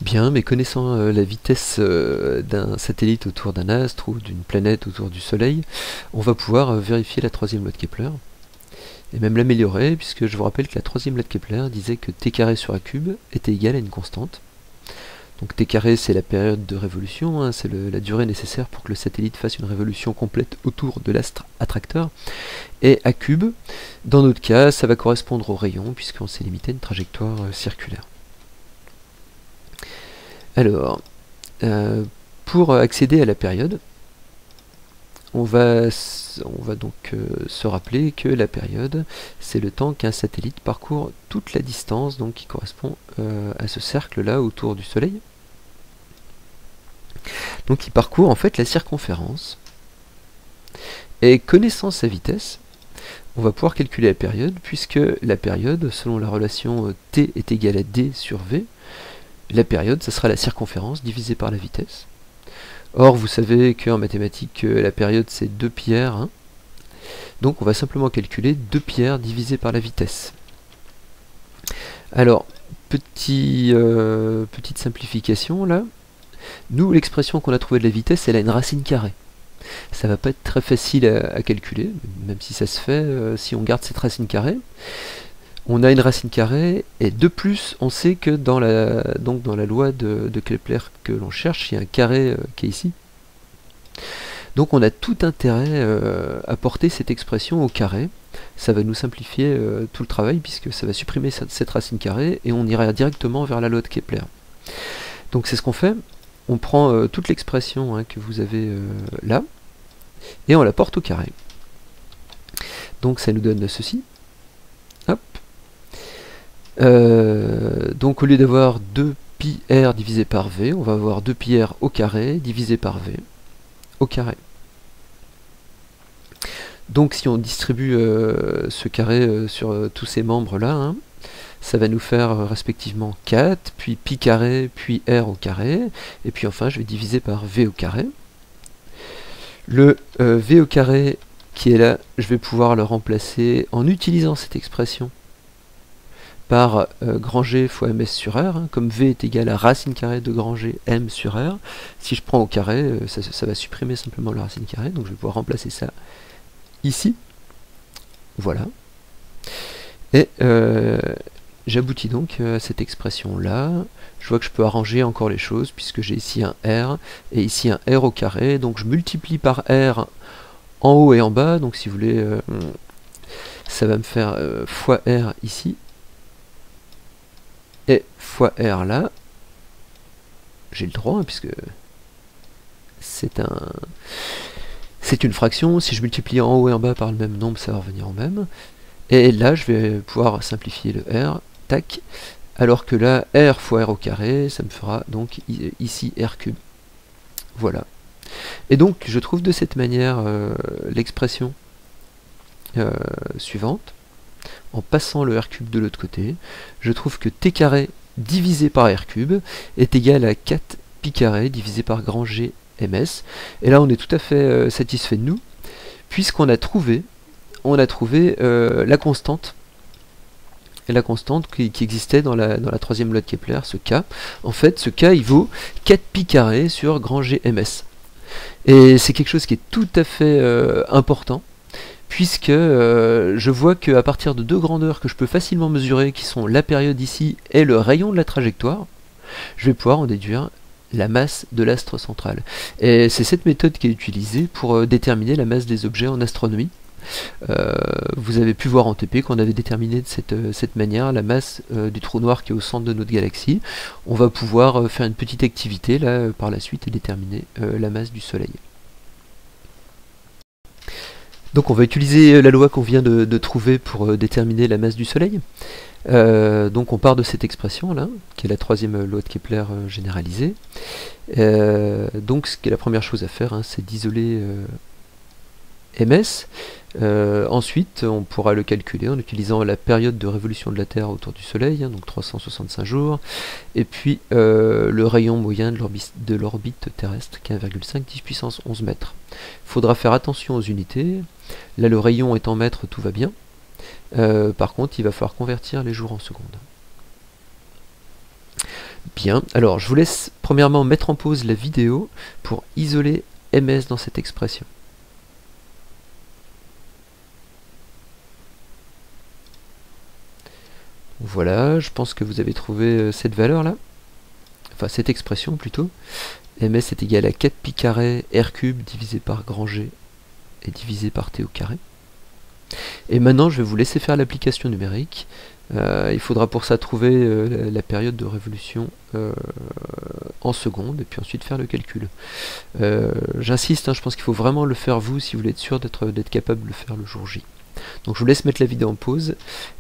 Bien, mais connaissant la vitesse d'un satellite autour d'un astre ou d'une planète autour du Soleil, on va pouvoir vérifier la troisième loi de Kepler, et même l'améliorer, puisque je vous rappelle que la troisième loi de Kepler disait que t carré sur a cube était égal à une constante. Donc t carré, c'est la période de révolution, hein, c'est la durée nécessaire pour que le satellite fasse une révolution complète autour de l'astre attracteur. Et a cube, dans notre cas, ça va correspondre au rayon, puisqu'on s'est limité à une trajectoire circulaire. Alors, pour accéder à la période, on va donc se rappeler que la période, c'est le temps qu'un satellite parcourt toute la distance, donc qui correspond à ce cercle-là autour du Soleil. Donc il parcourt en fait la circonférence. Et connaissant sa vitesse, on va pouvoir calculer la période, puisque la période, selon la relation t est égal à d sur v, la période, ça sera la circonférence divisée par la vitesse. Or, vous savez qu'en mathématiques, la période, c'est 2πr. Hein. Donc, on va simplement calculer 2πr divisé par la vitesse. Alors, petite simplification, là. Nous, l'expression qu'on a trouvée de la vitesse, elle a une racine carrée. Ça va pas être très facile à calculer, même si ça se fait, si on garde cette racine carrée. On a une racine carrée, et de plus, on sait que dans la loi de Kepler que l'on cherche, il y a un carré qui est ici. Donc on a tout intérêt à porter cette expression au carré. Ça va nous simplifier tout le travail, puisque ça va supprimer cette racine carrée, et on ira directement vers la loi de Kepler. Donc c'est ce qu'on fait. On prend toute l'expression hein, que vous avez là, et on la porte au carré. Donc ça nous donne ceci. Hop. Donc au lieu d'avoir 2πr divisé par v, on va avoir 2πr au carré divisé par v au carré. Donc si on distribue ce carré sur tous ces membres là, hein, ça va nous faire respectivement 4, puis pi carré, puis r au carré, et puis enfin je vais diviser par v au carré. Le v au carré qui est là, je vais pouvoir le remplacer en utilisant cette expression par grand G fois ms sur r, hein, comme v est égal à racine carrée de grand G m sur r. Si je prends au carré, ça va supprimer simplement la racine carrée, donc je vais pouvoir remplacer ça ici. Voilà. Et j'aboutis donc à cette expression-là. Je vois que je peux arranger encore les choses, puisque j'ai ici un r, et ici un r au carré, donc je multiplie par r en haut et en bas, donc si vous voulez, ça va me faire fois r ici, et fois r là, j'ai le droit, hein, puisque c'est une fraction, si je multiplie en haut et en bas par le même nombre, ça va revenir au même, et là je vais pouvoir simplifier le r, tac, alors que là, r fois r au carré, ça me fera donc ici r cube. Voilà. Et donc je trouve de cette manière l'expression suivante. En passant le r cube de l'autre côté, je trouve que t carré divisé par r cube est égal à 4 pi carré divisé par grand G ms. Et là on est tout à fait satisfait de nous, puisqu'on a trouvé, la constante, qui existait dans la troisième loi de Kepler, ce k. En fait, ce k il vaut 4 pi carré sur grand G ms. Et c'est quelque chose qui est tout à fait important, puisque je vois qu'à partir de deux grandeurs que je peux facilement mesurer, qui sont la période ici et le rayon de la trajectoire, je vais pouvoir en déduire la masse de l'astre central. Et c'est cette méthode qui est utilisée pour déterminer la masse des objets en astronomie. Vous avez pu voir en TP qu'on avait déterminé de cette manière la masse du trou noir qui est au centre de notre galaxie. On va pouvoir faire une petite activité là par la suite et déterminer la masse du Soleil. Donc on va utiliser la loi qu'on vient de trouver pour déterminer la masse du Soleil. Donc on part de cette expression là, qui est la troisième loi de Kepler généralisée. Donc ce qui est la première chose à faire, hein, c'est d'isoler ms. Ensuite, on pourra le calculer en utilisant la période de révolution de la Terre autour du Soleil, hein, donc 365 jours, et puis le rayon moyen de l'orbite terrestre, qui est 1,5 10 puissance 11 mètres. Il faudra faire attention aux unités. Là, le rayon est en mètres, tout va bien. Par contre, il va falloir convertir les jours en secondes. Bien, alors je vous laisse premièrement mettre en pause la vidéo pour isoler ms dans cette expression. Voilà, je pense que vous avez trouvé cette valeur là, enfin cette expression plutôt. ms est égal à 4 pi carré r cube divisé par grand G et divisé par t au carré. Et maintenant je vais vous laisser faire l'application numérique. Il faudra pour ça trouver la période de révolution en secondes et puis ensuite faire le calcul. J'insiste, hein, je pense qu'il faut vraiment le faire vous si vous voulez être sûr d'être capable de le faire le jour J. Donc je vous laisse mettre la vidéo en pause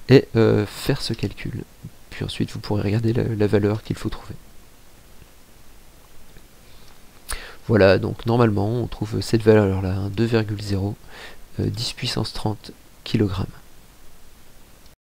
et faire ce calcul. Puis ensuite vous pourrez regarder la valeur qu'il faut trouver. Voilà, donc normalement on trouve cette valeur là, 2,0 10 puissance 30 kg.